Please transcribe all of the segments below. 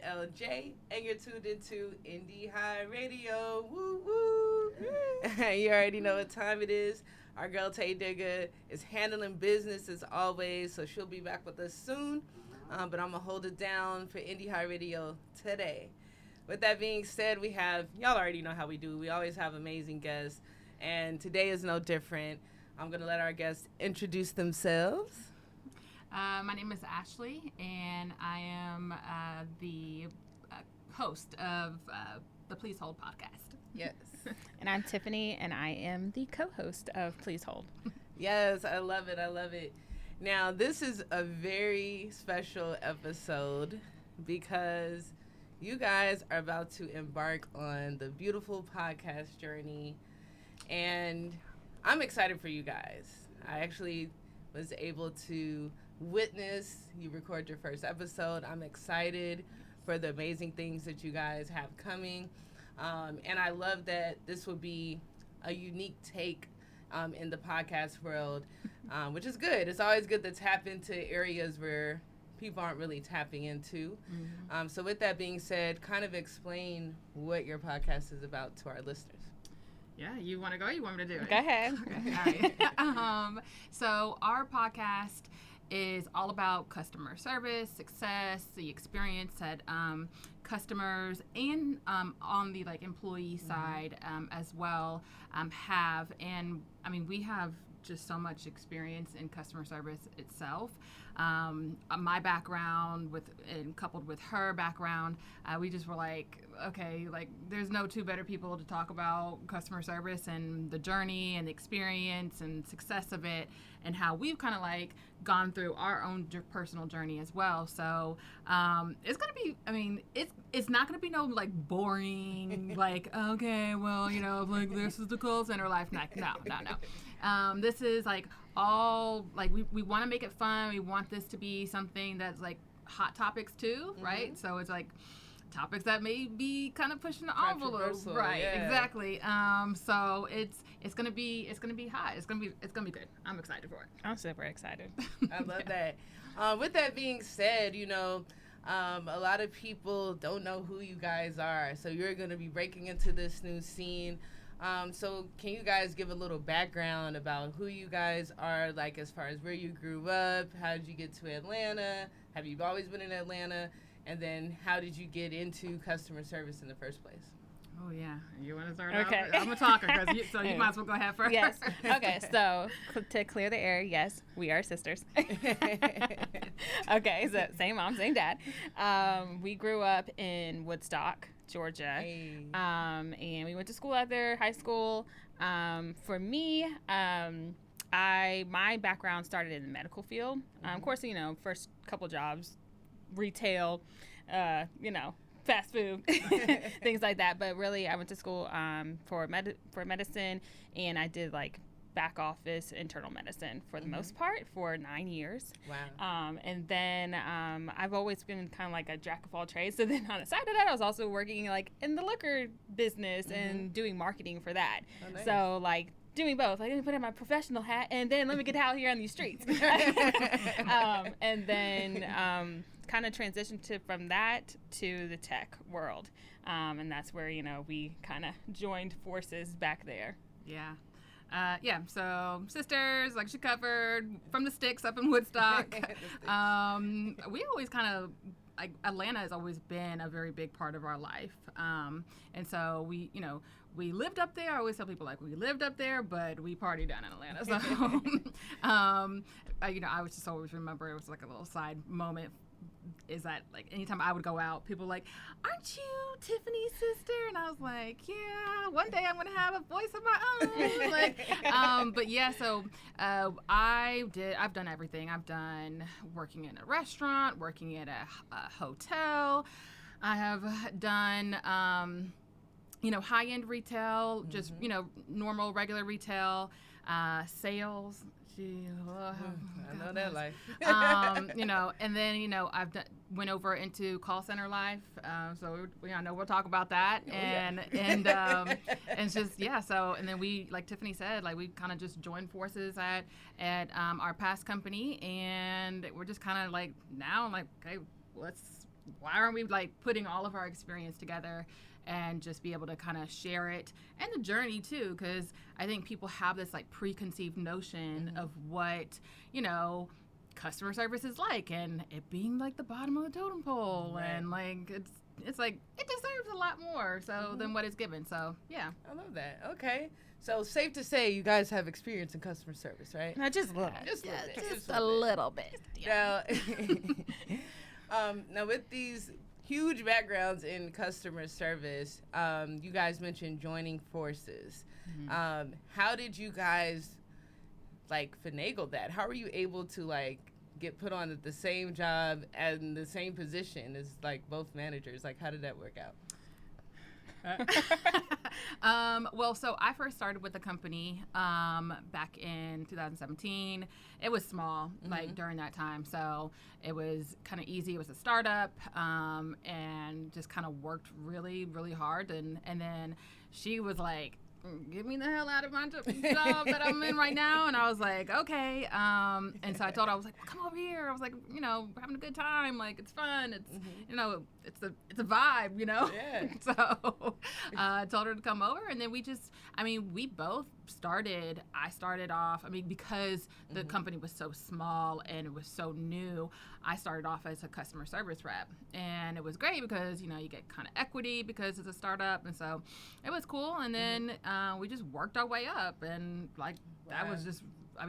LJ, and you're tuned into Indie High Radio. Woo woo! You already know what time it is. Our girl Tay Digga is handling business as always, so she'll be back with us soon. But I'm gonna hold it down for Indie High Radio today. With that being said, y'all already know how we do. We always have amazing guests, and today is no different. I'm gonna let our guests introduce themselves. My name is Ashley, and I am the host of the Please Hold podcast. Yes. And I'm Tiffany, and I am the co-host of Please Hold. Yes, I love it. I love it. Now, this is a very special episode because you guys are about to embark on the beautiful podcast journey, and I'm excited for you guys. I actually was able to witness you record your first episode. I'm excited for the amazing things that you guys have coming. And I love that this will be a unique take in the podcast world, which is good. It's always good to tap into areas where people aren't really tapping into. Mm-hmm. So with that being said, kind of explain what your podcast is about to our listeners. Yeah, you want to go? You want me to do it? Go ahead. Okay. All right. So our podcast is all about customer service, success, the experience that customers and on the employee side as well have. And I mean, we have just so much experience in customer service itself. My background and coupled with her background, we just were like, okay, there's no two better people to talk about customer service and the journey and the experience and success of it, and how we've kind of gone through our own personal journey as well. So it's gonna be, I mean, it's not gonna be no boring okay, well, this is the call center life. No. This is all we want to make it fun. We want this to be something that's hot topics too, right? So it's topics that may be kind of pushing the envelope, right? Yeah. Exactly. So it's gonna be hot. It's gonna be good. I'm excited for it. I'm super excited. I love that. With that being said, a lot of people don't know who you guys are, so you're gonna be breaking into this new scene. So can you guys give a little background about who you guys are, as far as where you grew up, how did you get to Atlanta, have you always been in Atlanta, and then how did you get into customer service in the first place? Oh, yeah. You want to start Okay. out? I'm a talker, so you might as well go ahead first. Yes. Okay, so to clear the air, yes, we are sisters. Okay, so same mom, same dad. We grew up in Woodstock, Georgia, Hey. And we went to school out there, high school. For me, my background started in the medical field. Of course, first couple jobs, retail, fast food, things like that. But really, I went to school for medicine, and I did back office internal medicine for the most part for 9 years. Wow. And then I've always been kind of a jack of all trades. So then on the side of that, I was also working in the liquor business and doing marketing for that. Oh, nice. So doing both. Let me put in my professional hat, and then let me get out here on these streets. And then kind of transitioned from that to the tech world. And that's where, we kind of joined forces back there. Yeah. So sisters, she covered, from the sticks up in Woodstock. We always kind of, Atlanta has always been a very big part of our life. And so we lived up there. I always tell people we lived up there, but we partied down in Atlanta. So, I was just always remember it was a little side moment. Is that anytime I would go out, people were aren't you Tiffany's sister? And I was yeah, one day I'm gonna have a voice of my own. But yeah, so I've done everything. I've done working in a restaurant, working at a hotel. I have done high-end retail, just normal regular retail, sales. I know that life. And then I've went over into call center life. So I know we'll talk about that. And it's just So and then we, like Tiffany said, we kind of just joined forces at our past company, and we're just kind of now okay, let's why aren't we like putting all of our experience together and just be able to kind of share it and the journey too, because I think people have this like preconceived notion of what, you know, customer service is like, and it being like the bottom of the totem pole, and like it's like it deserves a lot more than what it's given. So yeah, I love that. Okay, so safe to say you guys have experience in customer service, right? Not just a little, just a little bit. Yeah. Now with these huge backgrounds in customer service, you guys mentioned joining forces. How did you guys like finagle that? How were you able to like get put on at the same job and the same position as like both managers? Like, how did that work out? Well, so I first started with the company back in 2017. It was small, like during that time, so it was kind of easy. It was a startup, and just kind of worked really, really hard. And then she was like, get me the hell out of my job that I'm in right now. And I was like, okay. And so I told her, I was like, well, come over here. I was like, you know, we're having a good time. Like, it's fun. It's, you know, it's a vibe, you know? Yeah. So I told her to come over. And then we both started, I started off, because the company was so small and it was so new, I started off as a customer service rep. And it was great because, you know, you get kind of equity because it's a startup. And so it was cool. And then we just worked our way up. And like, that was just, let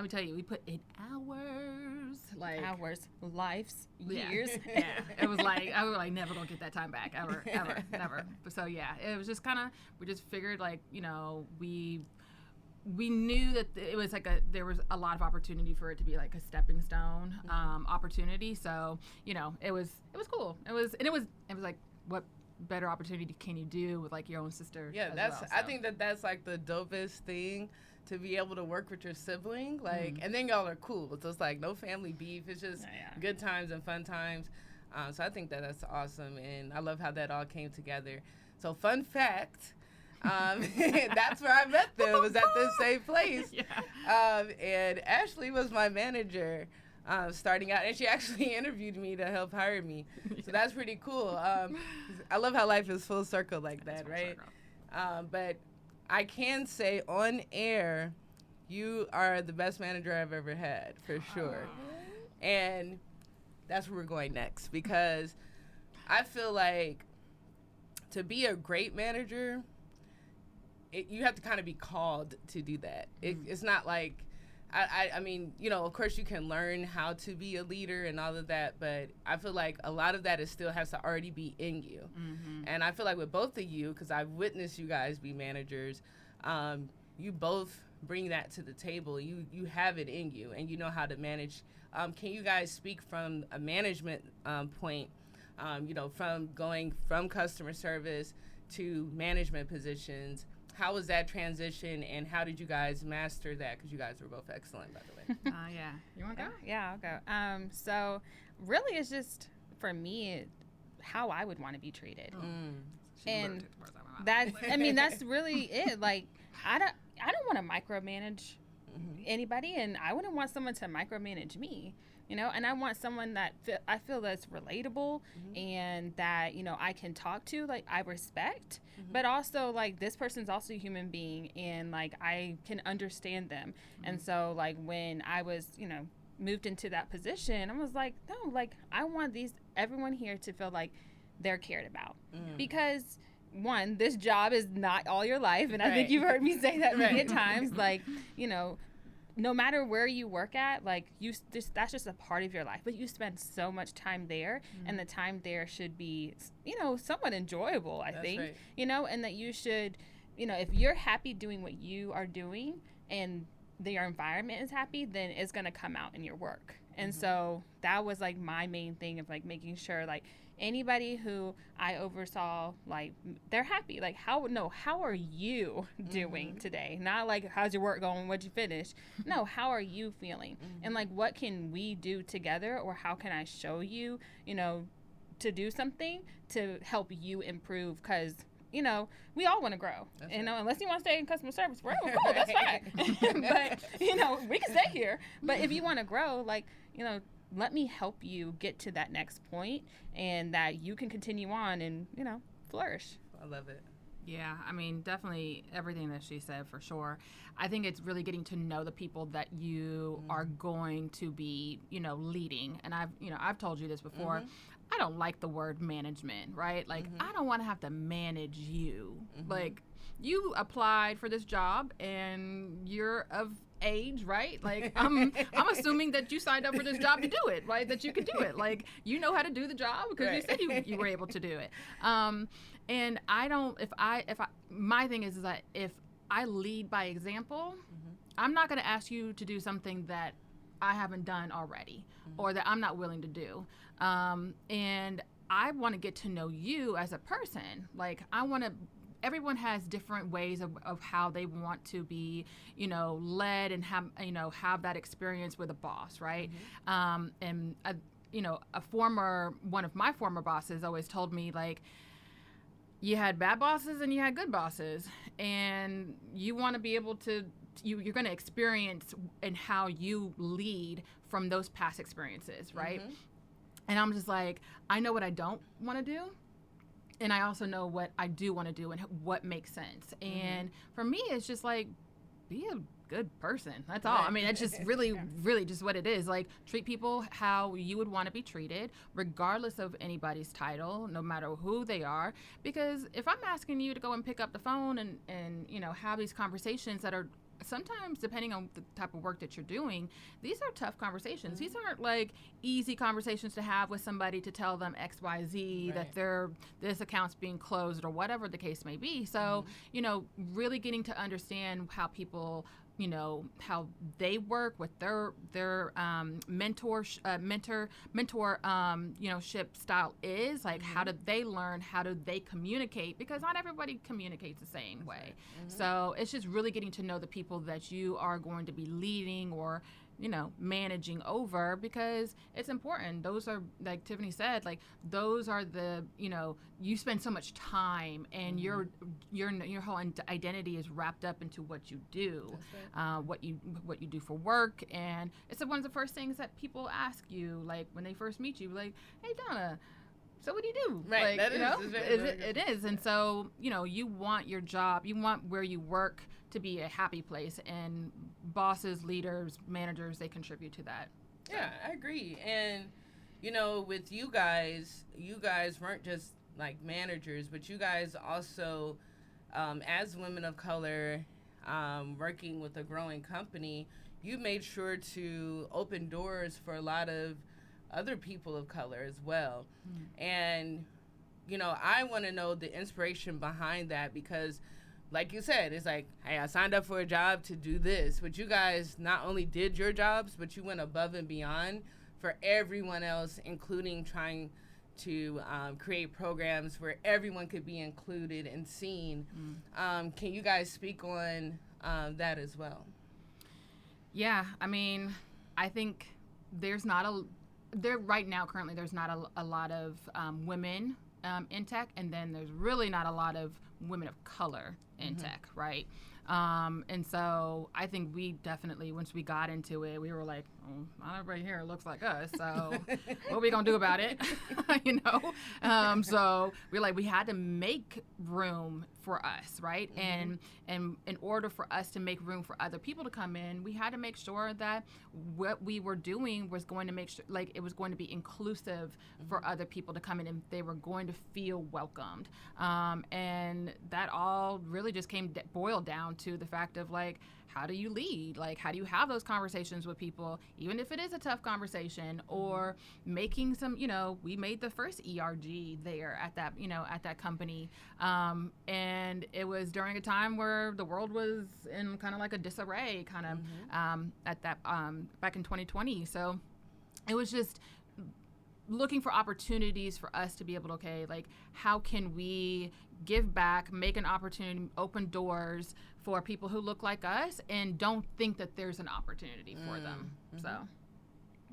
me tell you, we put in hours. Like hours, lives, years. Yeah. It was like, I was like, never gonna get that time back, ever, never. But so yeah, it was just kind of, we just figured like, you know, we knew that it was like there was a lot of opportunity for it to be like a stepping stone opportunity. So, you know, it was cool. It was like, what better opportunity can you do with like your own sister? Yeah, I think that's like the dopest thing, to be able to work with your sibling, like, and then y'all are cool. So it's like no family beef. It's just good times and fun times. So I think that's awesome, and I love how that all came together. So fun fact, that's where I met them, was at this same place. And Ashley was my manager starting out, and she actually interviewed me to help hire me. So that's pretty cool. I love how life is full circle like that, right? But I can say on air, you are the best manager I've ever had, for sure. And that's where we're going next, because I feel like to be a great manager, you have to kind of be called to do that. It's not like, I mean, you know, of course you can learn how to be a leader and all of that, but I feel like a lot of that still has to already be in you. And I feel like with both of you, because I've witnessed you guys be managers, you both bring that to the table. You have it in you, and you know how to manage. Can you guys speak from a management point, you know, from going from customer service to management positions? How was that transition, and how did you guys master that? Because you guys were both excellent, by the way. Yeah. You want to go? Yeah, I'll go. So really it's just, for me, how I would want to be treated. And that's really it. Like, I don't want to micromanage anybody, and I wouldn't want someone to micromanage me. You know, and I want someone that I feel that's relatable and that, you know, I can talk to, like, I respect, but also, like, this person's also a human being, and, like, I can understand them. And so, like, when I was, you know, moved into that position, I was like, no, like, I want everyone here to feel like they're cared about. Because, one, this job is not all your life, and I think you've heard me say that many times. Like, you know, no matter where you work at, like, that's just a part of your life, but you spend so much time there, and the time there should be, you know, somewhat enjoyable, I think, right. You know, and that you should, you know, if you're happy doing what you are doing and your environment is happy, then it's going to come out in your work. And so that was like my main thing of like making sure like anybody who I oversaw, like, they're happy. Like, how are you doing today? Not like, how's your work going? What'd you finish? No, how are you feeling? And like, what can we do together, or how can I show you, you know, to do something to help you improve? Because, you know, we all want to grow. That's you know, right. Unless you want to stay in customer service forever, cool, that's fine. But, you know, we can stay here. But if you want to grow, like, you know, let me help you get to that next point, and that you can continue on and, flourish. I love it. Yeah, I mean, definitely everything that she said, for sure. I think it's really getting to know the people that you are going to be, leading. And I've told you this before. I don't like the word management, right? Like, I don't want to have to manage you. Like, you applied for this job and you're of age, right? Like, I'm assuming that you signed up for this job to do it, right? That you could do it. Like, you know how to do the job because you said you were able to do it. And I don't, my thing is that if I lead by example, I'm not going to ask you to do something that I haven't done already or that I'm not willing to do. And I want to get to know you as a person. Like, everyone has different ways of how they want to be, led and have that experience with a boss, right? And one of my former bosses always told me, like, you had bad bosses and you had good bosses, and you want to be able to, you're going to experience and how you lead from those past experiences, right? And I'm just like, I know what I don't want to do, and I also know what I do want to do and what makes sense. And for me, it's just like, be a good person. That's all. I mean, that's just really, really just what it is. Like, treat people how you would want to be treated, regardless of anybody's title, no matter who they are. Because if I'm asking you to go and pick up the phone and have these conversations that are sometimes, depending on the type of work that you're doing, these are tough conversations. These aren't like easy conversations to have with somebody to tell them X, Y, Z, that this account's being closed or whatever the case may be. So, really getting to understand how people, how they work, what their mentorship style is, like, how do they learn, how do they communicate, because not everybody communicates the same way. So it's just really getting to know the people that you are going to be leading or managing over, because it's important. Those are, like Tiffany said, like, those are the, you spend so much time, and your whole identity is wrapped up into what you do, what you do for work. And it's one of the first things that people ask you, like, when they first meet you, like, hey, Donna, so what do you do? Right. Like, That it is. And so, you want your job, you want where you work to be a happy place, and bosses, leaders, managers, they contribute to that. Yeah, I agree. And, with you guys weren't just like managers, but you guys also, as women of color, working with a growing company, you made sure to open doors for a lot of other people of color as well. And, I want to know the inspiration behind that, because like you said, it's like, hey, I signed up for a job to do this, but you guys not only did your jobs, but you went above and beyond for everyone else, including trying to create programs where everyone could be included and seen. Can you guys speak on that as well? Yeah, I mean, I think right now, currently, there's not a lot of women in tech, and then there's really not a lot of women of color in tech, right? And so I think we definitely, once we got into it, we were like, oh, not everybody here looks like us, so what are we gonna do about it? So we had to make room for us, right? And in order for us to make room for other people to come in, we had to make sure that what we were doing was going to make sure, like, it was going to be inclusive for other people to come in, and they were going to feel welcomed. And that all really just boiled down to the fact of, like, how do you lead? Like, how do you have those conversations with people, even if it is a tough conversation, or making some, we made the first ERG there at that company. And it was during a time where the world was in kind of like a disarray, kind of at that back in 2020. So it was just looking for opportunities for us to be able to, okay, like, how can we give back, make an opportunity, open doors for people who look like us and don't think that there's an opportunity for them. So,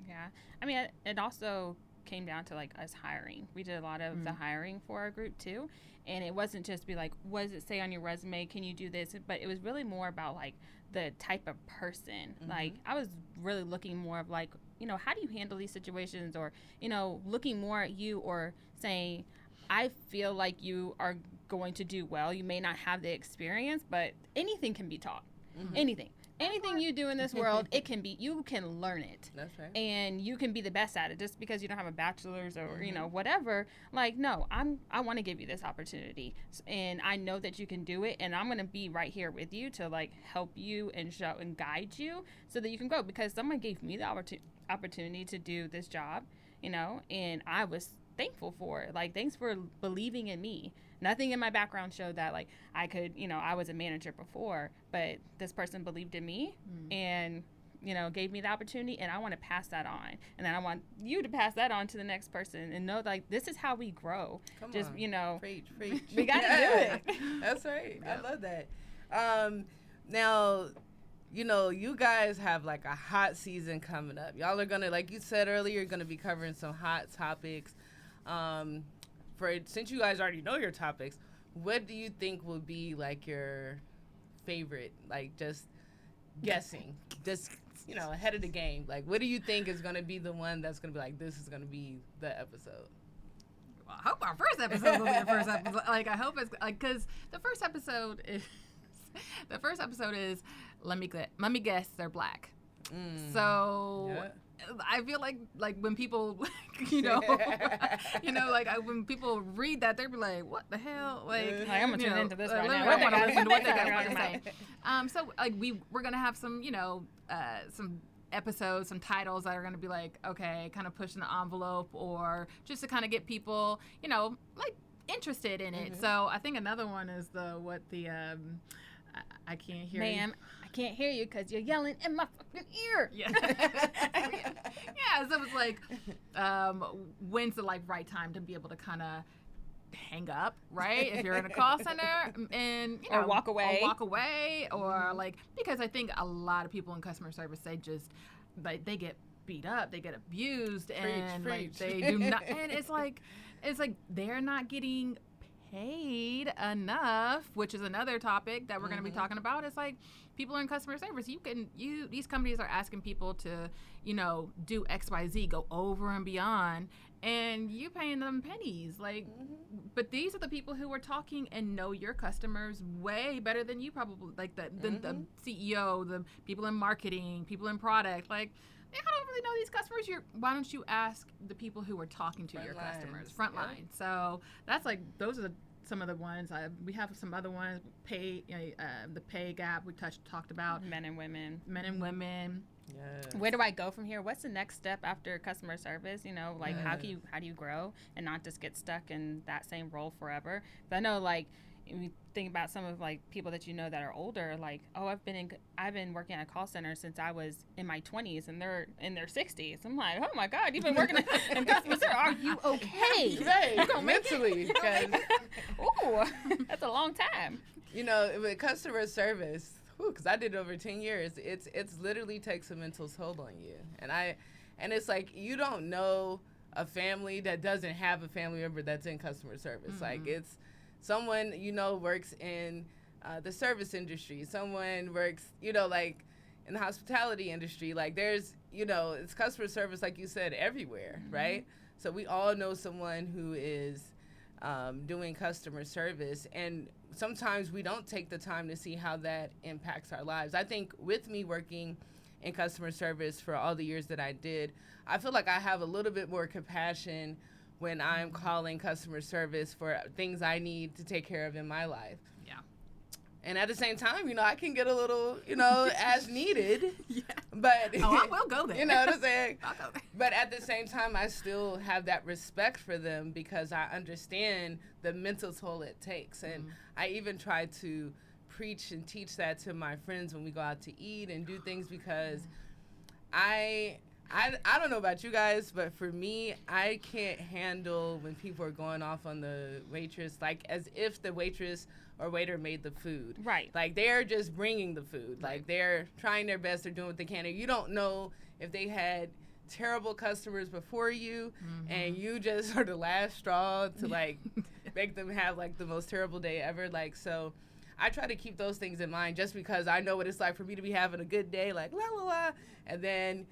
yeah. I mean, it also came down to like us hiring. We did a lot of the hiring for our group too. And it wasn't just be like, what does it say on your resume? Can you do this? But it was really more about like the type of person. Like I was really looking more of like, you know, how do you handle these situations, or, you know, looking more at you or saying, I feel like you are going to do well. You may not have the experience, but anything can be taught. Anything you do in this world, you can learn it. That's right. And you can be the best at it just because you don't have a bachelor's or, you know, whatever. Like, no, I want to give you this opportunity. And I know that you can do it. And I'm going to be right here with you to, like, help you and show and guide you so that you can grow. Because someone gave me the opportunity to do this job, you know, and I was thankful for it. Like, thanks for believing in me. Nothing in my background showed that, like, I could, you know, I was a manager before, but this person believed in me and, you know, gave me the opportunity, and I want to pass that on. And then I want you to pass that on to the next person and know, like, this is how we grow. Come Just, on. you know, Preach. we got to do it. That's right. I love that. Now, you know, you guys have, like, a hot season coming up. Y'all are going to, like you said earlier, you're going to be covering some hot topics. Since you guys already know your topics, what do you think will be like your favorite? Like, just guessing, just, you know, ahead of the game. Like, what do you think is going to be the one that's going to be like, this is going to be the episode? Well, I hope our first episode will be the first episode. Like, I hope it's like, because the first episode is let me guess they're black. So. Yeah. I feel like when people, you know, like when people read that, they'll be like, "What the hell?" Like I'm gonna tune into this right now. I want to listen to what they got to say. So like we're gonna have some, you know, some episodes, some titles that are gonna be like, okay, kind of pushing the envelope, or just to kind of get people, you know, like interested in it. So I think another one is I can't hear you. Ma'am, I can't hear you because you're yelling in my fucking ear. Yeah. So it's like, when's the like right time to be able to kind of hang up, right? If you're in a call center and, you know, or walk away, or like, because I think a lot of people in customer service, they just, they get beat up, they get abused, and like they do not, and it's like they're not getting paid enough, which is another topic that we're going to be talking about. It's like people in customer service, these companies are asking people to, you know, do XYZ, go over and beyond, and you paying them pennies. Like, but these are the people who are talking and know your customers way better than you probably, like the CEO, the people in marketing, people in product, like, I don't really know these customers. Why don't you ask the people who are talking to your customers, frontline? So that's like, those are some of the ones. We have some other ones. The pay gap we talked about. Men and women. Yes. Where do I go from here? What's the next step after customer service? You know, like how do you grow and not just get stuck in that same role forever? 'Cause I know, like, if you think about some of like people that you know that are older, like, oh, I've been working at a call center since I was in my 20s, and they're in their 60s. I'm like, oh my God, you've been working in customer service. Are you okay? Right, mentally. Ooh, that's a long time. You know, with customer service, because I did it over 10 years, it's literally takes a mental toll on you. And it's like, you don't know a family that doesn't have a family member that's in customer service. Like, it's someone, you know, works in the service industry. Someone works, you know, like in the hospitality industry. Like, there's, you know, it's customer service, like you said, everywhere, right? So we all know someone who is doing customer service. And sometimes we don't take the time to see how that impacts our lives. I think with me working in customer service for all the years that I did, I feel like I have a little bit more compassion when I'm calling customer service for things I need to take care of in my life. Yeah. And at the same time, you know, I can get a little, you know, as needed. Yeah. But I will go there. You know what I'm saying? I'll go there. But at the same time, I still have that respect for them because I understand the mental toll it takes. And I even try to preach and teach that to my friends when we go out to eat and do things, because I don't know about you guys, but for me, I can't handle when people are going off on the waitress, like as if the waitress or waiter made the food. Right. Like, they're just bringing the food. Like, they're trying their best. They're doing what they can. And you don't know if they had terrible customers before you, and you just are the last straw to like make them have like the most terrible day ever. Like, so I try to keep those things in mind, just because I know what it's like for me to be having a good day, like la la la, and then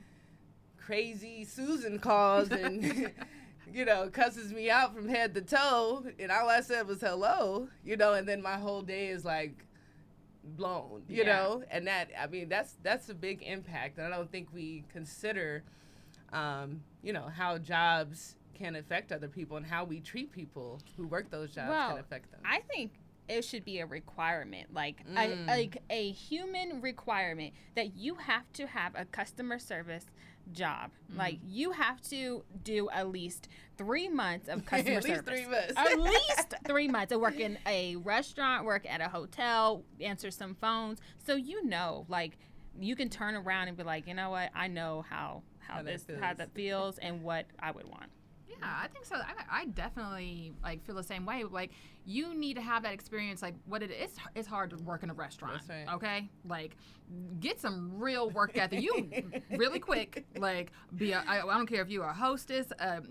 crazy Susan calls and you know, cusses me out from head to toe, and all I said was hello, you know, and then my whole day is like blown, you know, and that, I mean, that's a big impact, and I don't think we consider, you know, how jobs can affect other people and how we treat people who work those jobs can affect them. I think it should be a requirement, like a human requirement, that you have to have a customer service job. Like, you have to do at least 3 months of customer service. At least 3 months. At least 3 months of work in a restaurant, work at a hotel, answer some phones. So, you know, like, you can turn around and be like, you know what, I know how that feels and what I would want. Yeah, I think so. I definitely like feel the same way. Like, you need to have that experience. Like, what it is, it's hard to work in a restaurant. That's right. Okay, like, get some real work ethic. You really quick. Like, I don't care if you're a hostess, a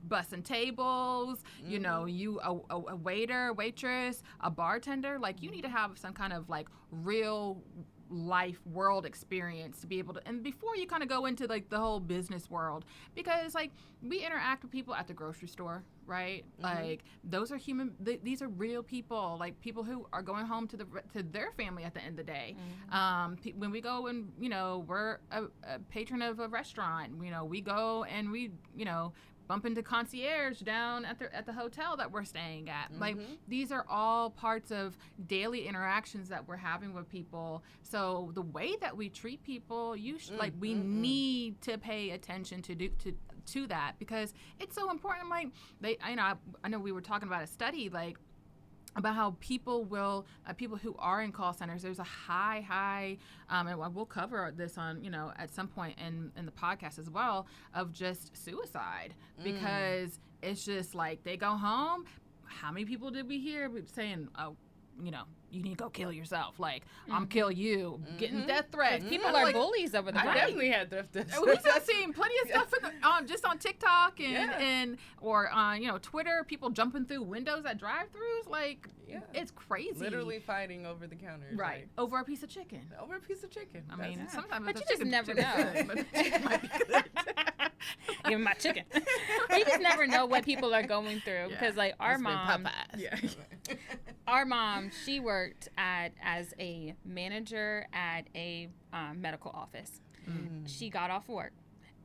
bussing tables. You know, you a waiter, waitress, a bartender. Like, you need to have some kind of like real life world experience to be able to, and before you kind of go into like the whole business world, because like we interact with people at the grocery store, right? Like, those are these are real people, like people who are going home to their family at the end of the day. When we go and, you know, we're a patron of a restaurant, you know, we go and we, you know, bump into concierge down at the hotel that we're staying at. Like, these are all parts of daily interactions that we're having with people. So the way that we treat people, like, we need to pay attention to that, because it's so important. Like, I know we were talking about a study, like, about how people who are in call centers, there's a high, and we'll cover this on, you know, at some point in the podcast as well, of just suicide, because it's just like they go home. How many people did we hear saying, oh, you know, you need to go kill yourself. Like, I'm kill you. Getting death threats. People are like, bullies over the I definitely had death threats. We've seen plenty of stuff just on TikTok or on, you know, Twitter. People jumping through windows at drive-thrus. Like, it's crazy. Literally fighting over the counter. Right. Like, over a piece of chicken. Over a piece of chicken. I mean, sometimes but it's you just never know. But chicken might be good. Give me my chicken. You just never know what people are going through, because like our mom, she worked as a manager at a medical office. She got off work,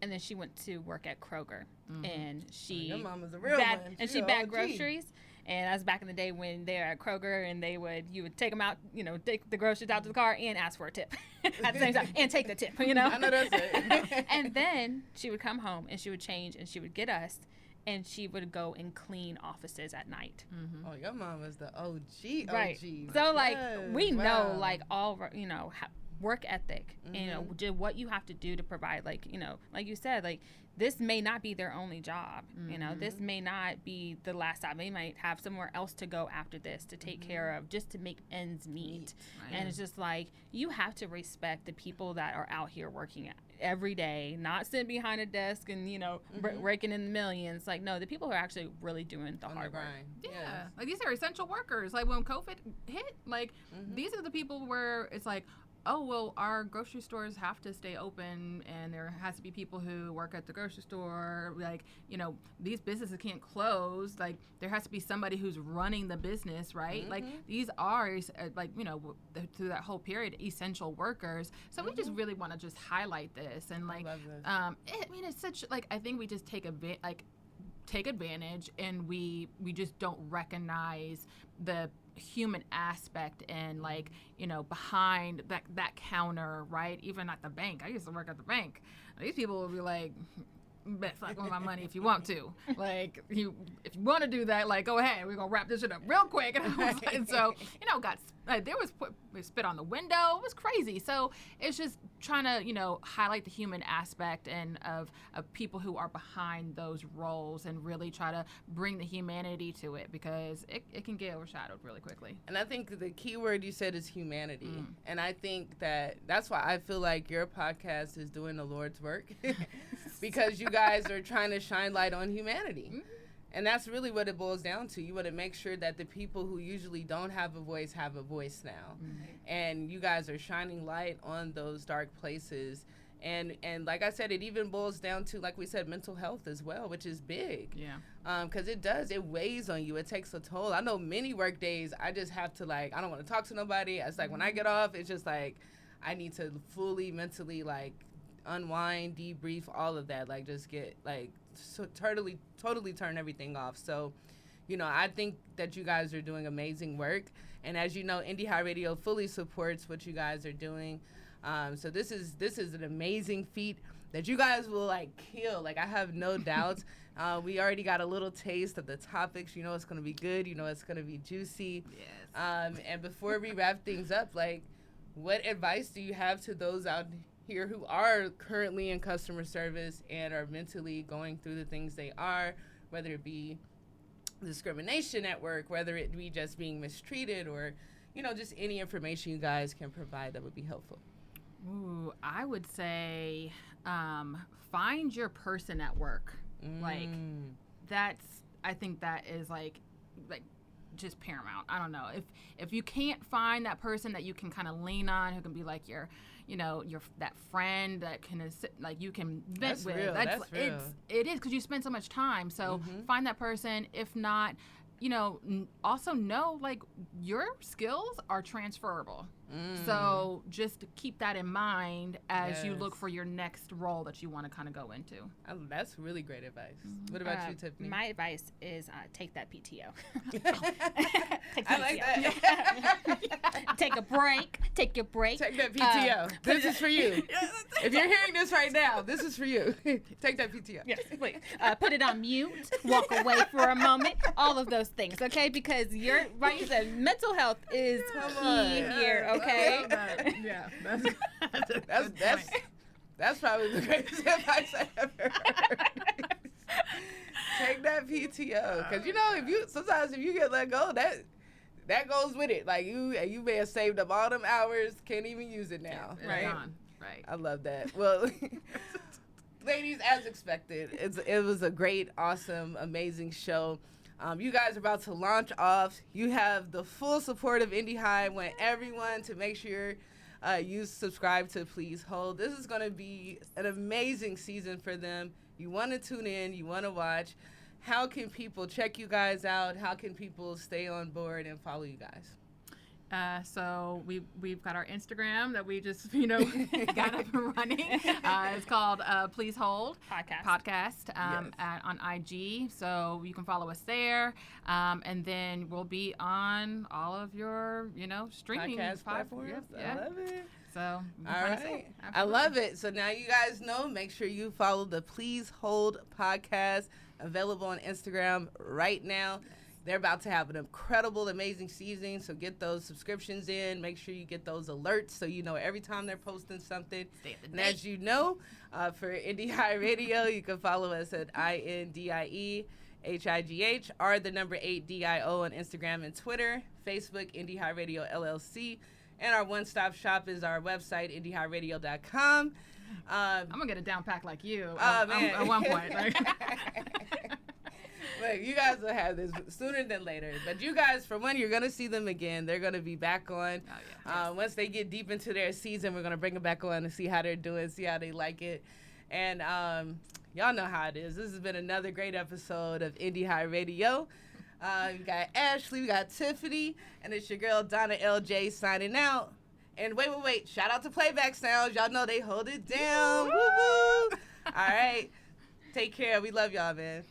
and then she went to work at Kroger, and your mom was a real one. And she bagged groceries. And that was back in the day when they were at Kroger, and you would take them out, you know, take the groceries out to the car and ask for a tip at the same time, and take the tip, you know. I know that's it. And then she would come home and she would change and she would get us, and she would go and clean offices at night. Oh, your mom was the OG. Right. So like we know like all, you know, work ethic, you know, what you have to do to provide, like, you know, like you said, like, this may not be their only job. You know, this may not be the last job. They might have somewhere else to go after this to take care of, just to make ends meet. Right. And it's just like, you have to respect the people that are out here working every day, not sitting behind a desk and, you know, raking in the millions. Like, no, the people who are actually really doing the hard work. Yeah. Like, these are essential workers. Like, when COVID hit, like, these are the people where it's like, oh, well, our grocery stores have to stay open, and there has to be people who work at the grocery store. Like, you know, these businesses can't close. Like, there has to be somebody who's running the business, right? Like, these are, like, you know, through that whole period, essential workers. So we just really want to just highlight this. And, like, I mean, it's such, like, I think we just take advantage, and we just don't recognize the human aspect and, like, you know, behind that counter, right? Even at the bank. I used to work at the bank. These people will be like, bet fuck with my money if you want to. Like, if you want to do that, like, go ahead. We're gonna wrap this shit up real quick. And so, you know, got Like there was spit on the window. It was crazy. So it's just trying to highlight the human aspect and of people who are behind those roles and really try to bring the humanity to it, because it can get overshadowed really quickly. And I think the key word you said is humanity. And I think that's why I feel like your podcast is doing the Lord's work, because you guys are trying to shine light on humanity. And that's really what it boils down to. You want to make sure that the people who usually don't have a voice have a voice now. And you guys are shining light on those dark places. And like I said, it even boils down to, like we said, mental health as well, which is big. Yeah. Because it weighs on you. It takes a toll. I know many work days, I just have to, I don't want to talk to nobody. It's like when I get off, it's just like I need to fully mentally, unwind, debrief, all of that. Just get, so totally turn everything off. So, I think that you guys are doing amazing work. And as you know, Indie High Radio fully supports what you guys are doing. So this is an amazing feat that you guys will kill. I have no doubts. We already got a little taste of the topics. It's going to be good. It's going to be juicy. Yes. And before we wrap things up, what advice do you have to those out here who are currently in customer service and are mentally going through the things they are, whether it be discrimination at work, whether it be just being mistreated, or, just any information you guys can provide that would be helpful? Ooh, I would say find your person at work. I think that is just paramount. I don't know. If you can't find that person that you can kind of lean on, who can be your that friend that can you can vent That's with. Real. That's real. It is, because you spend so much time. So find that person. If not, also know your skills are transferable. So just keep that in mind as you look for your next role that you want to kind of go into. That's really great advice. What about you, Tiffany? My advice is take that PTO. I like that. Take a break. Take your break. Take that PTO. This is for you. If you're hearing this right now, this is for you. Take that PTO. Yes, please. Put it on mute. Walk away for a moment. All of those things, okay? Because you said mental health is key here, okay? Yeah, that's probably the greatest advice I ever heard. Take that PTO, because sometimes if you get let go, that goes with it. You may have saved up all them hours, can't even use it now, right? Right. I love that. Well, ladies, as expected, it was a great, awesome, amazing show. You guys are about to launch off. You have the full support of Indie High. I want everyone to make sure you subscribe to Please Hold. This is going to be an amazing season for them. You want to tune in. You want to watch. How can people check you guys out? How can people stay on board and follow you guys? So we've got our Instagram that we just got up and running. It's called Please Hold Podcast on IG. So you can follow us there, and then we'll be on all of your streaming podcast platforms. Yeah. I love it. So all right, I love it. So now you guys know. Make sure you follow the Please Hold Podcast, available on Instagram right now. They're about to have an incredible, amazing season, so get those subscriptions in. Make sure you get those alerts so you know every time they're posting something. Stay up to And date. as you know, for Indie High Radio, you can follow us at INDIEHIGH or the number 8DIO on Instagram and Twitter, Facebook, Indie High Radio LLC. And our one-stop shop is our website, indiehighradio.com. I'm going to get a down pack like you man. at one point. Look, you guys will have this sooner than later. But you guys, for one, you're going to see them again. They're going to be back on. Oh, yeah. Once they get deep into their season, we're going to bring them back on and see how they're doing, see how they like it. And y'all know how it is. This has been another great episode of Indie High Radio. We got Ashley, we got Tiffany, and it's your girl, Donna LJ, signing out. And wait. Shout out to Playback Sounds. Y'all know they hold it down. Woo-woo. All right. Take care. We love y'all, man.